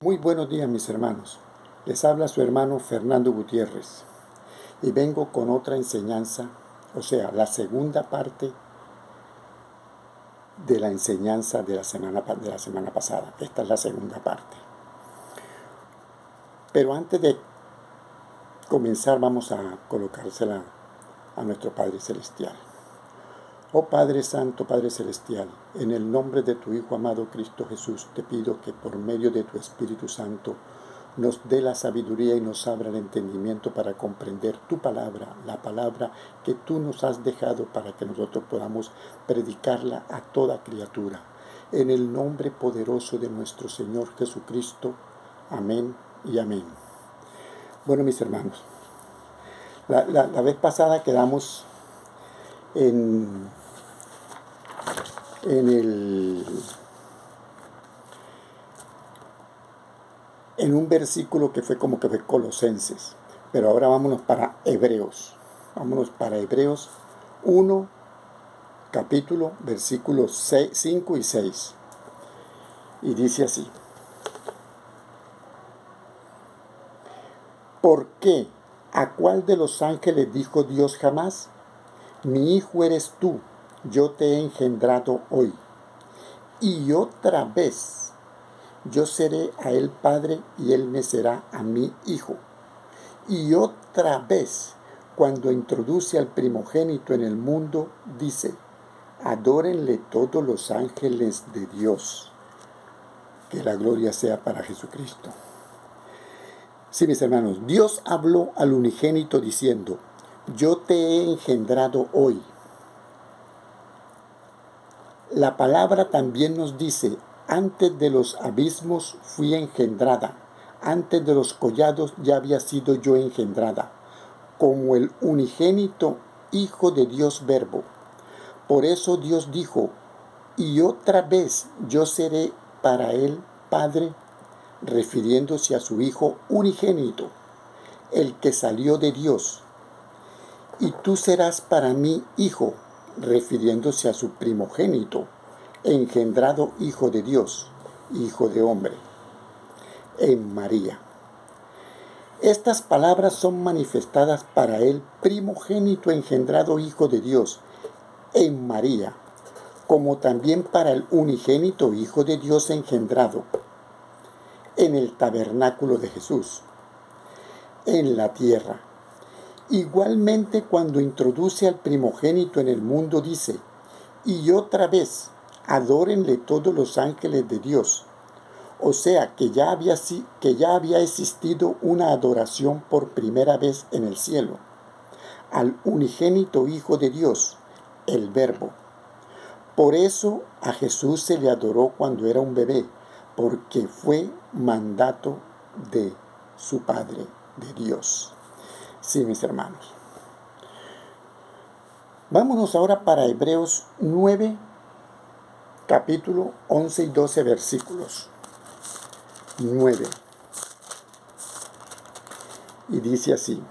Muy buenos días, mis hermanos. Les habla su hermano Fernando Gutiérrez y vengo con otra enseñanza, o sea, la segunda parte de la enseñanza de la semana pasada. Esta es la segunda parte. Pero antes de comenzar vamos a colocársela a nuestro Padre Celestial. Oh Padre Santo, Padre Celestial, en el nombre de tu Hijo amado Cristo Jesús, te pido que por medio de tu Espíritu Santo nos dé la sabiduría y nos abra el entendimiento para comprender tu palabra, la palabra que tú nos has dejado para que nosotros podamos predicarla a toda criatura. En el nombre poderoso de nuestro Señor Jesucristo. Amén y amén. Bueno, mis hermanos, la vez pasada quedamos en un versículo que fue como que fue Colosenses, pero ahora vámonos para Hebreos. Vámonos para Hebreos 1, capítulo, versículos 5 y 6. Y dice así: ¿Por qué? ¿A cuál de los ángeles dijo Dios jamás? Mi hijo eres tú, yo te he engendrado hoy. Y otra vez, yo seré a él padre y él me será a mí hijo. Y otra vez, cuando introduce al primogénito en el mundo, dice: adórenle todos los ángeles de Dios. Que la gloria sea para Jesucristo. Sí, mis hermanos, Dios habló al unigénito diciendo: yo te he engendrado hoy. La palabra también nos dice: antes de los abismos fui engendrada, antes de los collados ya había sido yo engendrada, como el unigénito Hijo de Dios Verbo. Por eso Dios dijo: y otra vez yo seré para él Padre, refiriéndose a su Hijo unigénito, el que salió de Dios. Y tú serás para mí hijo, refiriéndose a su primogénito, engendrado Hijo de Dios, Hijo de hombre, en María. Estas palabras son manifestadas para el primogénito engendrado Hijo de Dios, en María, como también para el unigénito Hijo de Dios engendrado en el tabernáculo de Jesús, en la tierra. Igualmente, cuando introduce al primogénito en el mundo, dice: y otra vez, adórenle todos los ángeles de Dios. O sea, que ya había existido una adoración por primera vez en el cielo, al unigénito Hijo de Dios, el Verbo. Por eso a Jesús se le adoró cuando era un bebé, porque fue mandato de su Padre, de Dios. Sí, mis hermanos. Vámonos ahora para Hebreos 9, capítulo 11 y 12 versículos. 9. Y dice así: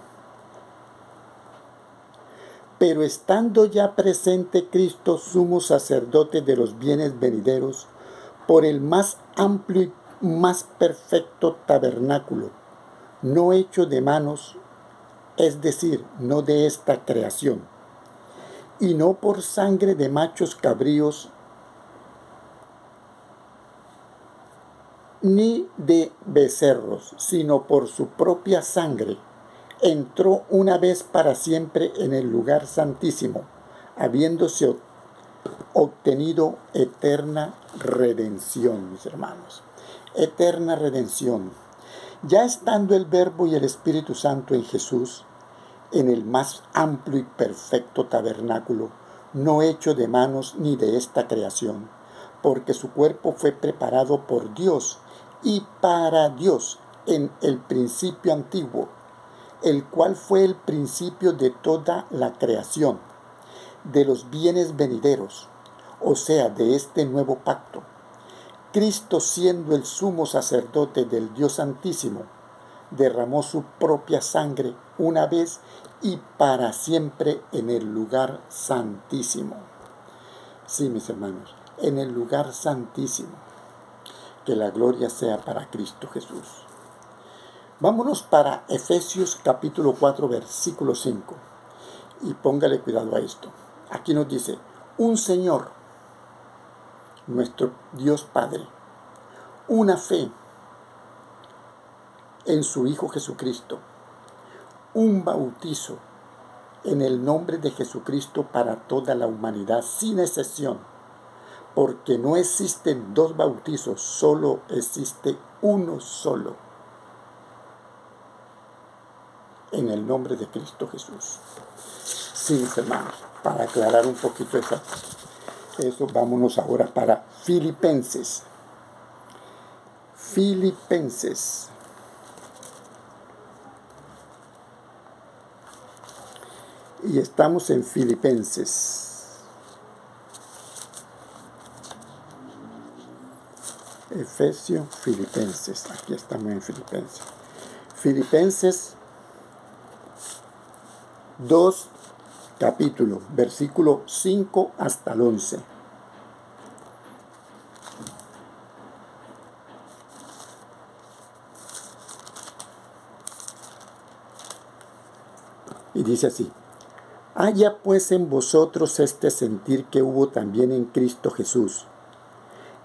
pero estando ya presente Cristo, sumo sacerdote de los bienes venideros, por el más amplio y más perfecto tabernáculo, no hecho de manos, es decir, no de esta creación, y no por sangre de machos cabríos, ni de becerros, sino por su propia sangre, entró una vez para siempre en el lugar santísimo, habiéndose obtenido eterna redención, mis hermanos. Eterna redención. Ya estando el Verbo y el Espíritu Santo en Jesús, en el más amplio y perfecto tabernáculo, no hecho de manos ni de esta creación, porque su cuerpo fue preparado por Dios y para Dios en el principio antiguo, el cual fue el principio de toda la creación, de los bienes venideros, o sea, de este nuevo pacto. Cristo, siendo el sumo sacerdote del Dios Santísimo, derramó su propia sangre una vez y para siempre en el lugar santísimo. Sí, mis hermanos, en el lugar santísimo. Que la gloria sea para Cristo Jesús. Vámonos para Efesios capítulo 4, versículo 5. Y póngale cuidado a esto. Aquí nos dice, un Señor, nuestro Dios Padre, una fe en su Hijo Jesucristo, un bautizo en el nombre de Jesucristo para toda la humanidad, sin excepción, porque no existen dos bautizos, solo existe uno solo, en el nombre de Cristo Jesús. Sí, mis hermanos, para aclarar un poquito eso, vámonos ahora para Filipenses. Filipenses. Y estamos en Filipenses. Efesios, Filipenses. Aquí estamos en Filipenses. Filipenses 2, capítulo, versículo 5 hasta el 11. Y dice así. Haya pues en vosotros este sentir que hubo también en Cristo Jesús,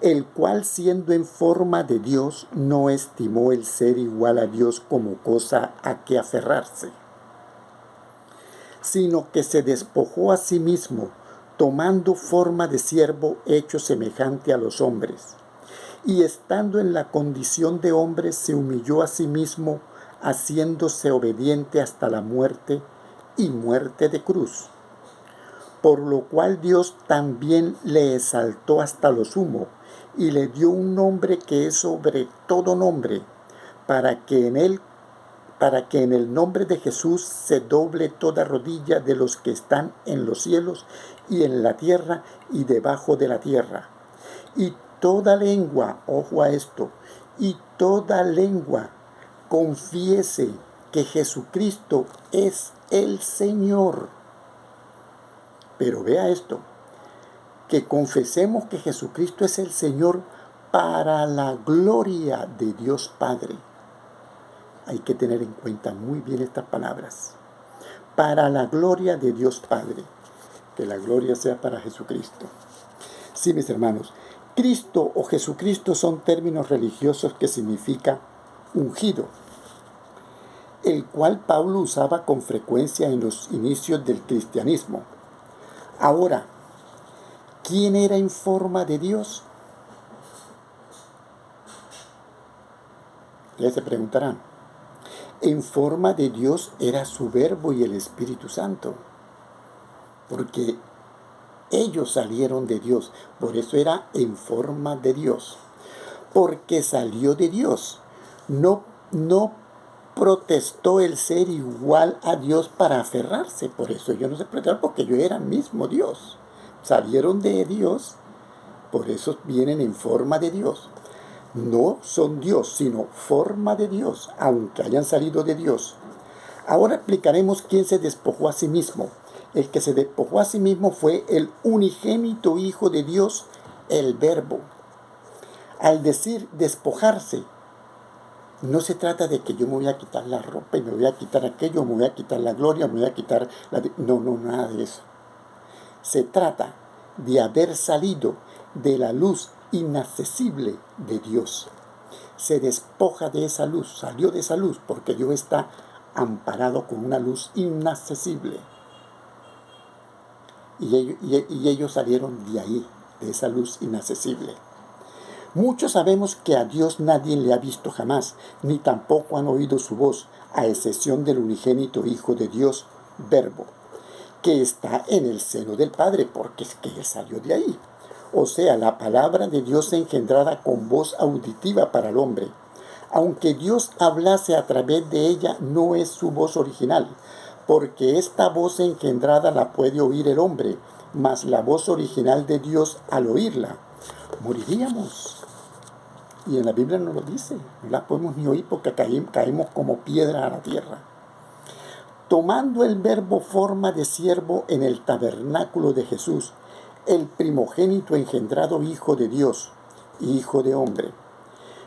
el cual siendo en forma de Dios no estimó el ser igual a Dios como cosa a que aferrarse, sino que se despojó a sí mismo, tomando forma de siervo hecho semejante a los hombres, y estando en la condición de hombre se humilló a sí mismo, haciéndose obediente hasta la muerte y muerte de cruz. Por lo cual Dios también le exaltó hasta lo sumo, y le dio un nombre que es sobre todo nombre, para que en el nombre de Jesús se doble toda rodilla de los que están en los cielos y en la tierra y debajo de la tierra. Y toda lengua, ojo a esto, y toda lengua confiese que Jesucristo es el Señor. Pero vea esto, que confesemos que Jesucristo es el Señor para la gloria de Dios Padre. Hay que tener en cuenta muy bien estas palabras. Para la gloria de Dios Padre. Que la gloria sea para Jesucristo. Sí, mis hermanos, Cristo o Jesucristo son términos religiosos que significa ungido, el cual Pablo usaba con frecuencia en los inicios del cristianismo. Ahora, ¿quién era en forma de Dios? Ya se preguntarán. En forma de Dios era su Verbo y el Espíritu Santo, porque ellos salieron de Dios, por eso era en forma de Dios, porque salió de Dios. No protestó el ser igual a Dios para aferrarse, por eso yo no sé protestar, porque yo era mismo Dios. Salieron de Dios, por eso vienen en forma de Dios. No son Dios, sino forma de Dios, aunque hayan salido de Dios. Ahora explicaremos quién se despojó a sí mismo. El que se despojó a sí mismo fue el unigénito Hijo de Dios, el Verbo. Al decir despojarse, no se trata de que yo me voy a quitar la ropa y me voy a quitar aquello, me voy a quitar la gloria, me voy a quitar la... No, nada de eso. Se trata de haber salido de la luz inaccesible de Dios. Se despoja de esa luz, salió de esa luz, porque Dios está amparado con una luz inaccesible. Y ellos salieron de ahí, de esa luz inaccesible. Muchos sabemos que a Dios nadie le ha visto jamás, ni tampoco han oído su voz, a excepción del unigénito Hijo de Dios, Verbo, que está en el seno del Padre, porque es que Él salió de ahí. O sea, la palabra de Dios engendrada con voz auditiva para el hombre. Aunque Dios hablase a través de ella, no es su voz original, porque esta voz engendrada la puede oír el hombre, mas la voz original de Dios, al oírla, moriríamos. Y en la Biblia nos lo dice, no la podemos ni oír porque caemos como piedra a la tierra. Tomando el Verbo forma de siervo en el tabernáculo de Jesús, el primogénito engendrado Hijo de Dios, Hijo de hombre.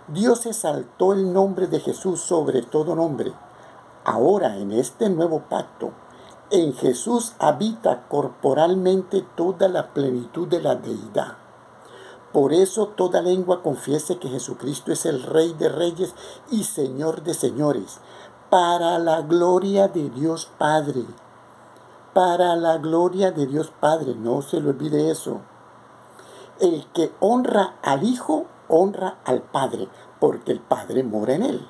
Dios exaltó el nombre de Jesús sobre todo nombre. Ahora, en este nuevo pacto, en Jesús habita corporalmente toda la plenitud de la deidad. Por eso toda lengua confiese que Jesucristo es el Rey de Reyes y Señor de Señores, para la gloria de Dios Padre. Para la gloria de Dios Padre, no se le olvide eso. El que honra al Hijo, honra al Padre, porque el Padre mora en él.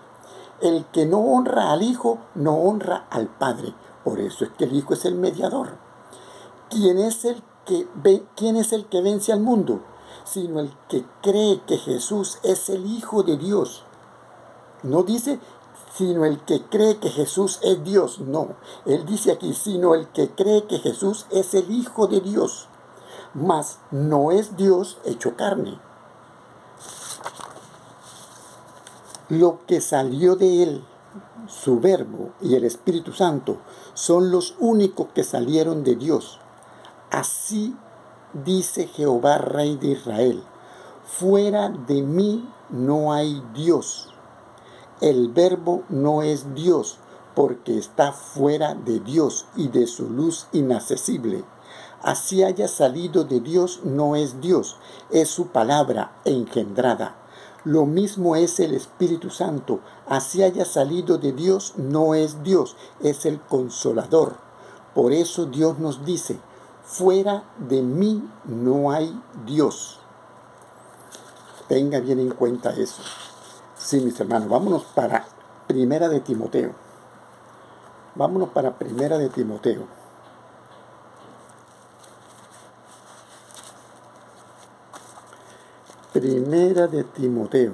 El que no honra al Hijo, no honra al Padre. Por eso es que el Hijo es el mediador. ¿Quién es el que vence al mundo? Sino el que cree que Jesús es el Hijo de Dios. No dice, sino el que cree que Jesús es Dios. No, él dice aquí, sino el que cree que Jesús es el Hijo de Dios. Mas no es Dios hecho carne. Lo que salió de él, su Verbo y el Espíritu Santo, son los únicos que salieron de Dios. Así dice Jehová, Rey de Israel: fuera de mí no hay Dios. El Verbo no es Dios, porque está fuera de Dios y de su luz inaccesible. Así haya salido de Dios, no es Dios, es su palabra engendrada. Lo mismo es el Espíritu Santo. Así haya salido de Dios, no es Dios, es el Consolador. Por eso Dios nos dice: fuera de mí no hay Dios. Tenga bien en cuenta eso. Sí, mis hermanos, vámonos para Primera de Timoteo. Vámonos para Primera de Timoteo. Primera de Timoteo,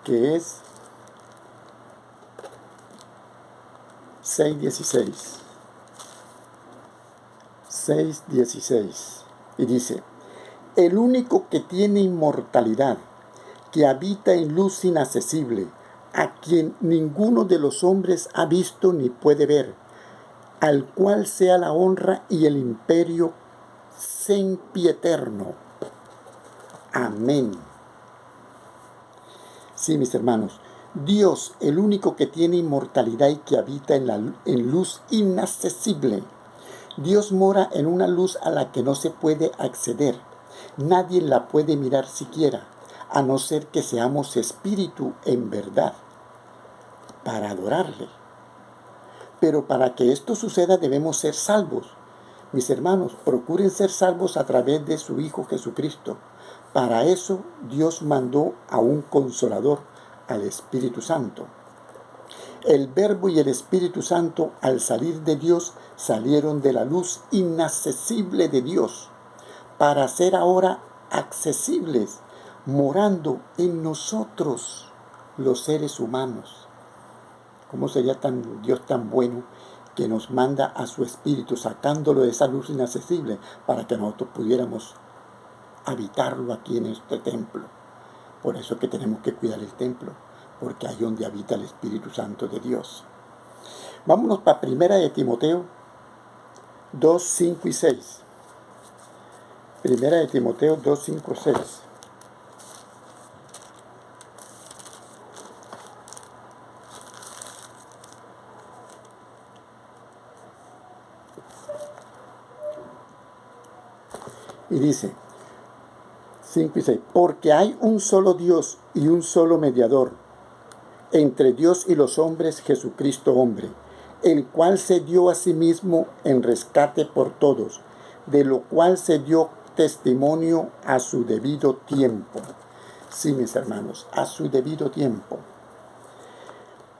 que es 6:16. 6:16. Y dice: el único que tiene inmortalidad, que habita en luz inaccesible, a quien ninguno de los hombres ha visto ni puede ver, al cual sea la honra y el imperio sempiterno. Amén. Sí, mis hermanos, Dios, el único que tiene inmortalidad y que habita en luz inaccesible. Dios mora en una luz a la que no se puede acceder. Nadie la puede mirar siquiera, a no ser que seamos espíritu en verdad, para adorarle. Pero para que esto suceda debemos ser salvos. Mis hermanos, procuren ser salvos a través de su Hijo Jesucristo. Para eso Dios mandó a un Consolador, al Espíritu Santo. El Verbo y el Espíritu Santo, al salir de Dios, salieron de la luz inaccesible de Dios, para ser ahora accesibles, morando en nosotros, los seres humanos. ¿Cómo sería Dios tan bueno que nos manda a su Espíritu, sacándolo de esa luz inaccesible, para que nosotros pudiéramos habitarlo aquí en este templo? Por eso es que tenemos que cuidar el templo, porque ahí donde habita el Espíritu Santo de Dios. Vámonos para Primera de Timoteo 2, 5 y 6. Primera de Timoteo 2, 5, 6. Y dice, 5 y 6, porque hay un solo Dios y un solo mediador entre Dios y los hombres, Jesucristo hombre, el cual se dio a sí mismo en rescate por todos, de lo cual se dio testimonio a su debido tiempo. Sí, mis hermanos, a su debido tiempo.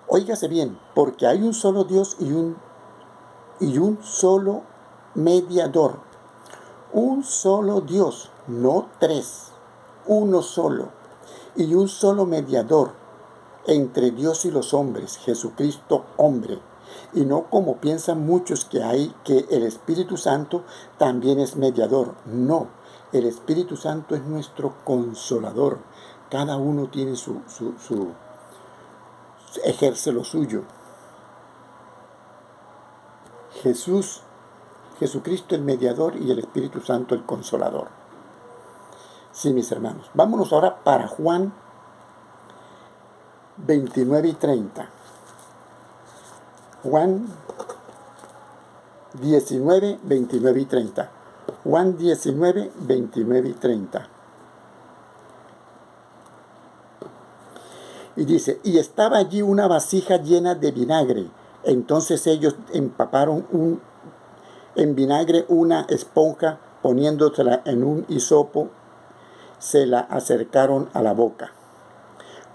Óigase bien, porque hay un solo Dios y un solo mediador. Un solo Dios, no tres, uno solo. Y un solo mediador entre Dios y los hombres, Jesucristo hombre. Y no como piensan muchos que el Espíritu Santo también es mediador. No, el Espíritu Santo es nuestro consolador. Cada uno tiene ejerce lo suyo. Jesucristo el mediador y el Espíritu Santo el consolador. Sí, mis hermanos. Vámonos ahora para Juan 29 y 30. Juan 19, 29 y 30. Juan 19, 29 y 30. Y dice, y estaba allí una vasija llena de vinagre. Entonces ellos empaparon en vinagre una esponja, poniéndosela en un hisopo, se la acercaron a la boca.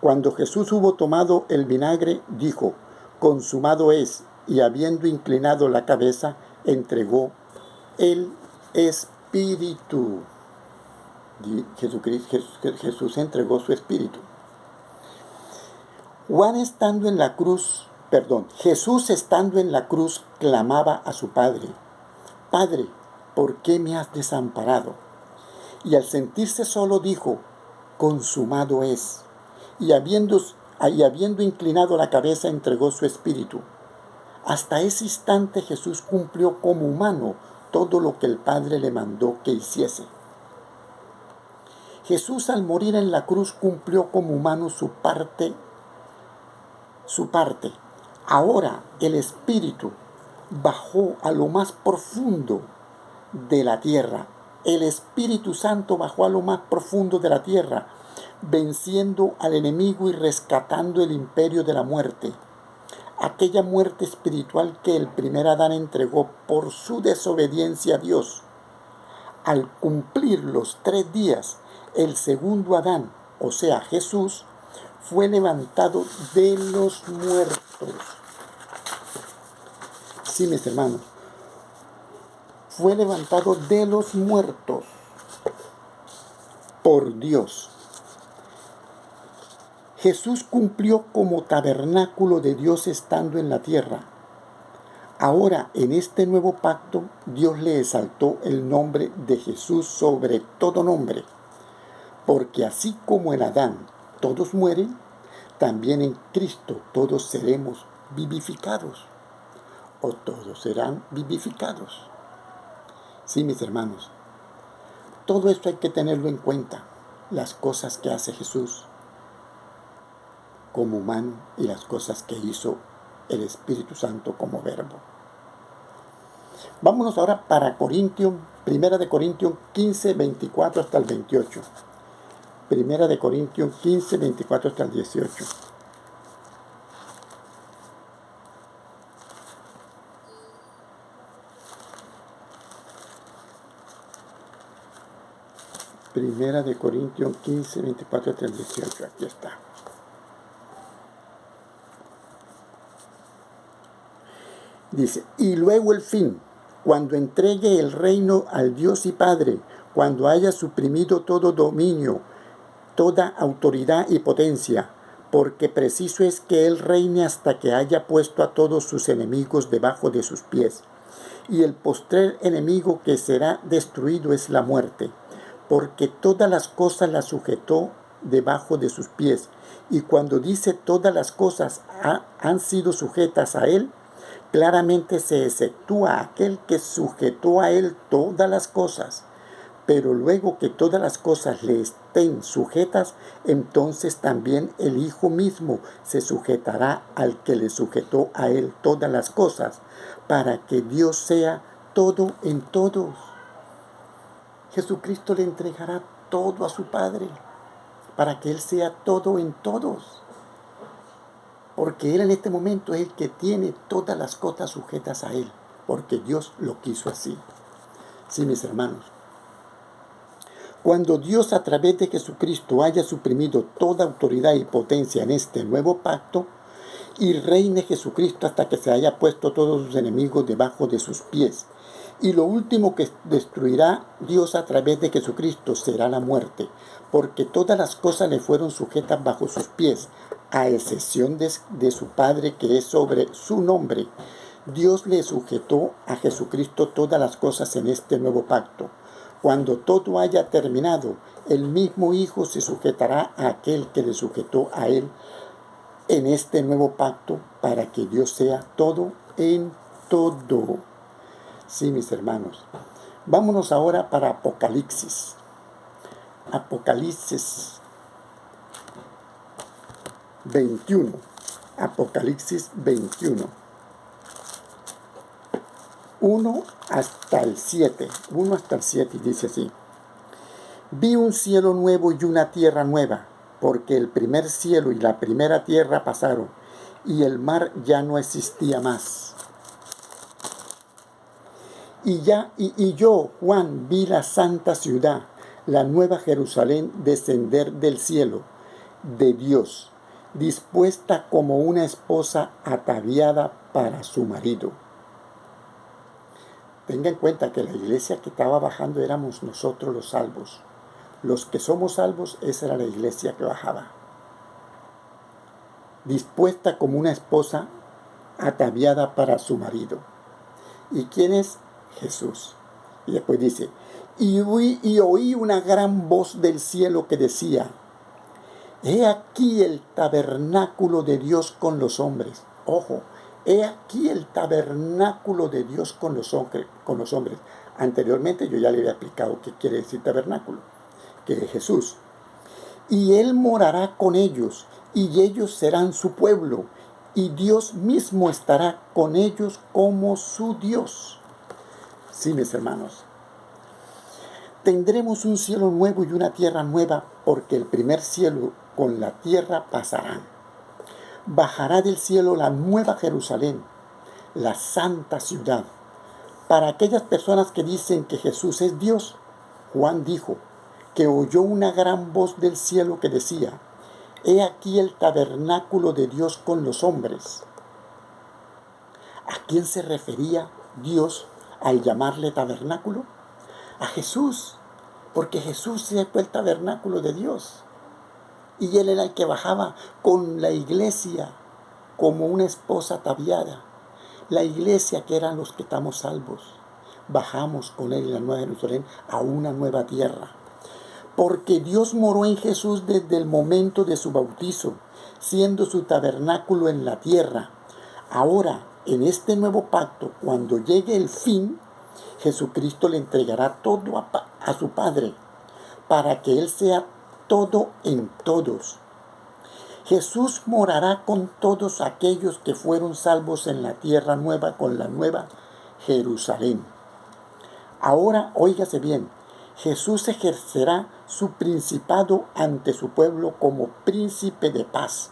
Cuando Jesús hubo tomado el vinagre, dijo, consumado es, y habiendo inclinado la cabeza, entregó el espíritu. Jesús entregó su espíritu. Jesús estando en la cruz clamaba a su Padre, Padre, ¿por qué me has desamparado? Y al sentirse solo dijo, consumado es. Y habiendo inclinado la cabeza, entregó su espíritu. Hasta ese instante Jesús cumplió como humano todo lo que el Padre le mandó que hiciese. Jesús al morir en la cruz cumplió como humano su parte. Ahora el Espíritu bajó a lo más profundo de la tierra. El Espíritu Santo bajó a lo más profundo de la tierra, venciendo al enemigo y rescatando el imperio de la muerte. Aquella muerte espiritual que el primer Adán entregó por su desobediencia a Dios. Al cumplir los 3 días, el segundo Adán, o sea Jesús, fue levantado de los muertos. Sí, mis hermanos, fue levantado de los muertos por Dios. Jesús cumplió como tabernáculo de Dios estando en la tierra. Ahora, en este nuevo pacto, Dios le exaltó el nombre de Jesús sobre todo nombre, porque así como en Adán todos mueren, también en Cristo todos seremos vivificados, o todos serán vivificados. Sí, mis hermanos, todo esto hay que tenerlo en cuenta, las cosas que hace Jesús como humano y las cosas que hizo el Espíritu Santo como verbo. Vámonos ahora para Primera de Corintios 15, 24 hasta el 28. Primera de Corintios 15, 24 hasta el 18. Primera de Corintios 15, 24 hasta el 18. Aquí está. Dice, y luego el fin, cuando entregue el reino al Dios y Padre, cuando haya suprimido todo dominio, toda autoridad y potencia, porque preciso es que Él reine hasta que haya puesto a todos sus enemigos debajo de sus pies. Y el postrer enemigo que será destruido es la muerte, porque todas las cosas las sujetó debajo de sus pies. Y cuando dice todas las cosas han sido sujetas a Él, claramente se exceptúa aquel que sujetó a Él todas las cosas. Pero luego que todas las cosas le estén sujetas, entonces también el Hijo mismo se sujetará al que le sujetó a Él todas las cosas, para que Dios sea todo en todos. Jesucristo le entregará todo a su Padre, para que Él sea todo en todos. Porque Él en este momento es el que tiene todas las cosas sujetas a Él, porque Dios lo quiso así. Sí, mis hermanos. Cuando Dios a través de Jesucristo haya suprimido toda autoridad y potencia en este nuevo pacto, y reine Jesucristo hasta que se haya puesto todos sus enemigos debajo de sus pies. Y lo último que destruirá Dios a través de Jesucristo será la muerte, porque todas las cosas le fueron sujetas bajo sus pies, a excepción de su Padre que es sobre su nombre. Dios le sujetó a Jesucristo todas las cosas en este nuevo pacto. Cuando todo haya terminado, el mismo Hijo se sujetará a aquel que le sujetó a Él en este nuevo pacto, para que Dios sea todo en todo. Sí, mis hermanos. Vámonos ahora para Apocalipsis. Apocalipsis 21. Apocalipsis 21. 1 hasta el 7. 1 hasta el 7 y dice así. Vi un cielo nuevo y una tierra nueva, porque el primer cielo y la primera tierra pasaron, y el mar ya no existía más. Y yo, Juan, vi la santa ciudad, la nueva Jerusalén, descender del cielo de Dios, dispuesta como una esposa ataviada para su marido. Tenga en cuenta que la iglesia que estaba bajando éramos nosotros los salvos. Los que somos salvos, esa era la iglesia que bajaba. Dispuesta como una esposa ataviada para su marido. ¿Y quién es? Jesús. Y después dice, y oí una gran voz del cielo que decía, he aquí el tabernáculo de Dios con los hombres. Ojo, he aquí el tabernáculo de Dios con los hombres. Anteriormente yo ya le había explicado qué quiere decir tabernáculo, que es Jesús. Y Él morará con ellos, y ellos serán su pueblo, y Dios mismo estará con ellos como su Dios. Sí, mis hermanos. Tendremos un cielo nuevo y una tierra nueva, porque el primer cielo con la tierra pasarán. Bajará del cielo la nueva Jerusalén, la santa ciudad. Para aquellas personas que dicen que Jesús es Dios, Juan dijo que oyó una gran voz del cielo que decía, he aquí el tabernáculo de Dios con los hombres. ¿A quién se refería Dios al llamarle tabernáculo? A Jesús, porque Jesús fue el tabernáculo de Dios. Y Él era el que bajaba con la iglesia como una esposa ataviada. La iglesia que eran los que estamos salvos. Bajamos con Él en la Nueva Jerusalén a una nueva tierra. Porque Dios moró en Jesús desde el momento de su bautizo, siendo su tabernáculo en la tierra. Ahora, en este nuevo pacto, cuando llegue el fin, Jesucristo le entregará todo a su Padre, para que Él sea todo en todos. Jesús morará con todos aquellos que fueron salvos en la tierra nueva, con la nueva Jerusalén. Ahora, óigase bien, Jesús ejercerá su principado ante su pueblo como príncipe de paz,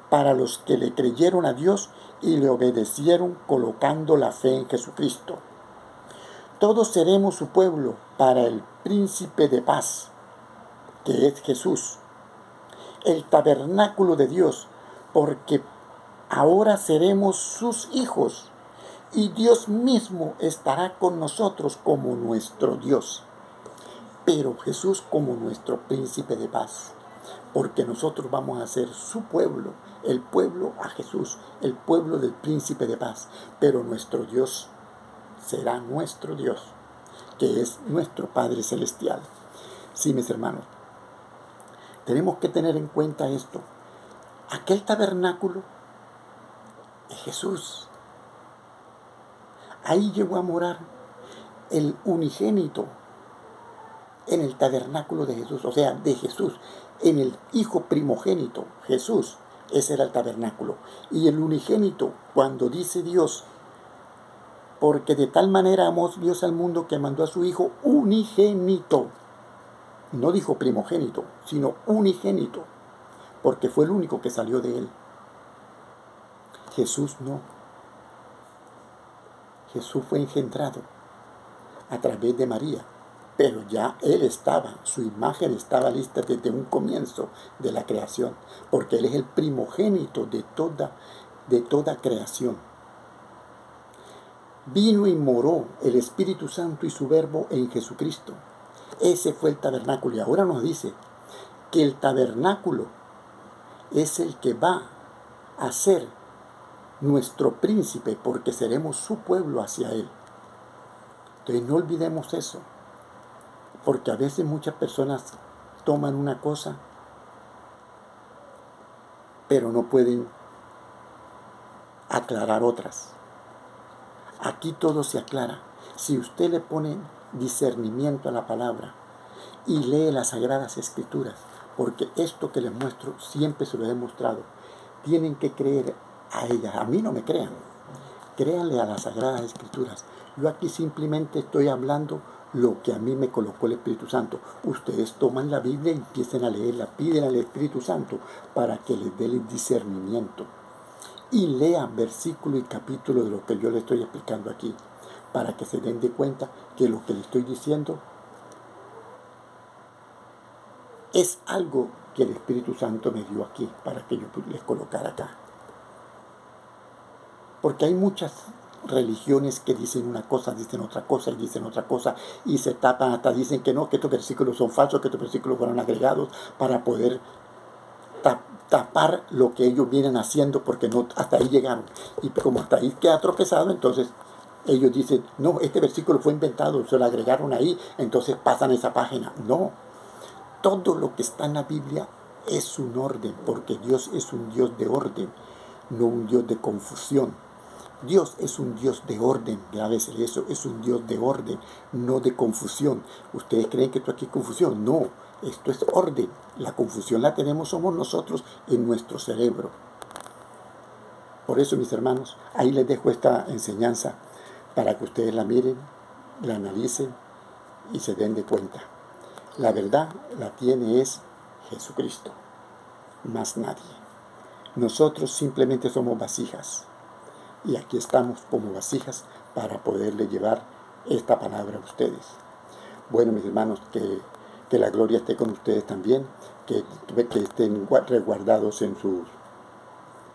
para los que le creyeron a Dios y le obedecieron colocando la fe en Jesucristo. Todos seremos su pueblo para el príncipe de paz, que es Jesús, el tabernáculo de Dios, porque ahora seremos sus hijos y Dios mismo estará con nosotros como nuestro Dios, pero Jesús como nuestro príncipe de paz, porque nosotros vamos a ser su pueblo, el pueblo a Jesús, el pueblo del príncipe de paz, pero nuestro Dios será nuestro Dios, que es nuestro Padre Celestial. Sí, mis hermanos, tenemos que tener en cuenta esto. Aquel tabernáculo es Jesús. Ahí llegó a morar el unigénito en el tabernáculo de Jesús, o sea, de Jesús, en el Hijo primogénito, Jesús, ese era el tabernáculo. Y el unigénito, cuando dice Dios, porque de tal manera amó Dios al mundo que mandó a su Hijo unigénito. No dijo primogénito, sino unigénito, porque fue el único que salió de él. Jesús no. Jesús fue engendrado a través de María, pero ya Él estaba, su imagen estaba lista desde un comienzo de la creación, porque Él es el primogénito de toda creación. Vino y moró el Espíritu Santo y su Verbo en Jesucristo. Ese fue el tabernáculo. Y ahora nos dice que el tabernáculo es el que va a ser nuestro príncipe, porque seremos su pueblo hacia Él. Entonces no olvidemos eso, porque a veces muchas personas toman una cosa, pero no pueden aclarar otras. Aquí todo se aclara. Si usted le pone discernimiento a la palabra y lee las Sagradas Escrituras, porque esto que les muestro siempre se lo he mostrado, tienen que creer a ella. A mí no me crean. Créanle a las Sagradas Escrituras. Yo aquí simplemente estoy hablando lo que a mí me colocó el Espíritu Santo. Ustedes toman la Biblia y empiecen a leerla. Piden al Espíritu Santo para que les dé el discernimiento. Y lean versículo y capítulo de lo que yo les estoy explicando aquí, para que se den de cuenta que lo que les estoy diciendo es algo que el Espíritu Santo me dio aquí, para que yo les colocara acá. Porque hay muchas religiones que dicen una cosa, dicen otra cosa y dicen otra cosa, y se tapan, hasta dicen que no, que estos versículos son falsos, que estos versículos fueron agregados para poder tapar lo que ellos vienen haciendo, porque no, hasta ahí llegaron. Y como hasta ahí queda tropezado, entonces ellos dicen, no, este versículo fue inventado, se lo agregaron ahí, entonces pasan esa página. No, todo lo que está en la Biblia es un orden, porque Dios es un Dios de orden, no un Dios de confusión. Dios es un Dios de orden, grábese eso, es un Dios de orden, no de confusión. ¿Ustedes creen que esto aquí es confusión? No, esto es orden. La confusión la tenemos somos nosotros en nuestro cerebro. Por eso, mis hermanos, ahí les dejo esta enseñanza para que ustedes la miren, la analicen y se den de cuenta. La verdad la tiene es Jesucristo, más nadie. Nosotros simplemente somos vasijas. Y aquí estamos como vasijas para poderle llevar esta palabra a ustedes. Bueno, mis hermanos, que la gloria esté con ustedes también, que estén resguardados en sus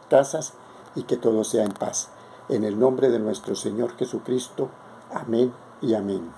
casas y que todo sea en paz. En el nombre de nuestro Señor Jesucristo, amén y amén.